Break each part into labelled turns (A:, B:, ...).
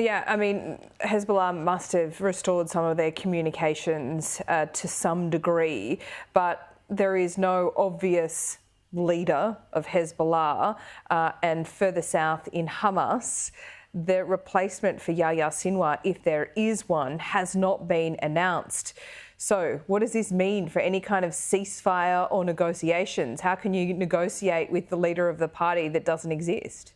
A: Yeah, I mean, Hezbollah must have restored some of their communications to some degree, but there is no obvious leader of Hezbollah, and further south in Hamas, the replacement for Yahya Sinwar, if there is one, has not been announced. So what does this mean for any kind of ceasefire or negotiations? How can you negotiate with the leader of the party that doesn't exist?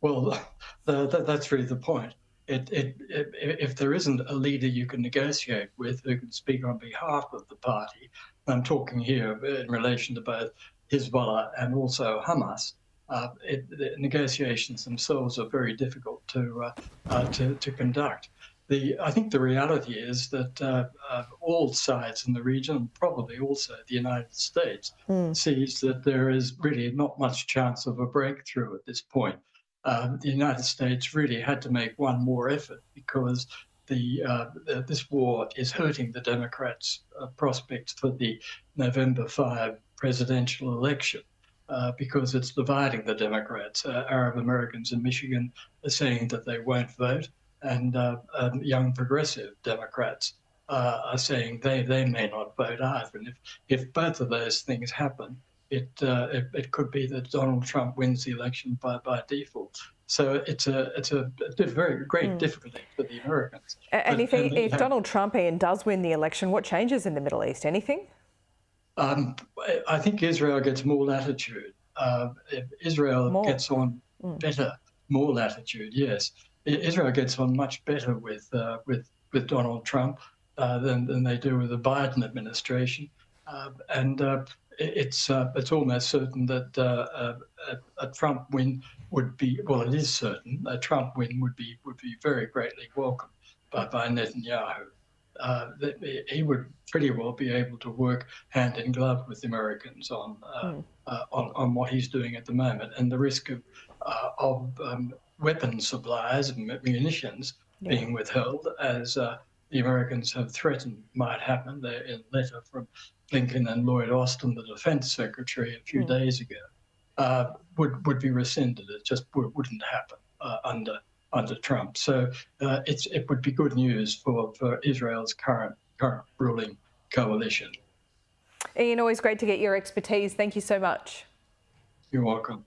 B: Well, that's really the point. If there isn't a leader you can negotiate with who can speak on behalf of the party, I'm talking here in relation to both Hezbollah and also Hamas, the negotiations themselves are very difficult to conduct. I think the reality is that all sides in the region, probably also the United States, sees that there is really not much chance of a breakthrough at this point. The United States really had to make one more effort because this war is hurting the Democrats' prospects for the November 5 presidential election because it's dividing the Democrats. Arab Americans in Michigan are saying that they won't vote, and young progressive Democrats are saying they may not vote either. And if both of those things happen, it could be that Donald Trump wins the election by default. So it's a very great difficulty for the Americans.
A: And if Donald Trump, Ian, does win the election, what changes in the Middle East? Anything?
B: I think Israel gets more latitude. If Israel gets on better, more latitude. Yes, Israel gets on much better with Donald Trump than they do with the Biden administration, and it's almost certain that a Trump win would be, well, it is certain a Trump win would be very greatly welcomed by Netanyahu. He would pretty well be able to work hand in glove with the Americans on what he's doing at the moment, and the risk of weapon supplies and munitions being withheld, as the Americans have threatened might happen. There in a letter from Blinken and Lloyd Austin, the Defense Secretary, a few days ago, would be rescinded. It just wouldn't happen under Trump. So it would be good news for Israel's current ruling coalition.
A: Ian, always great to get your expertise. Thank you so much.
B: You're welcome.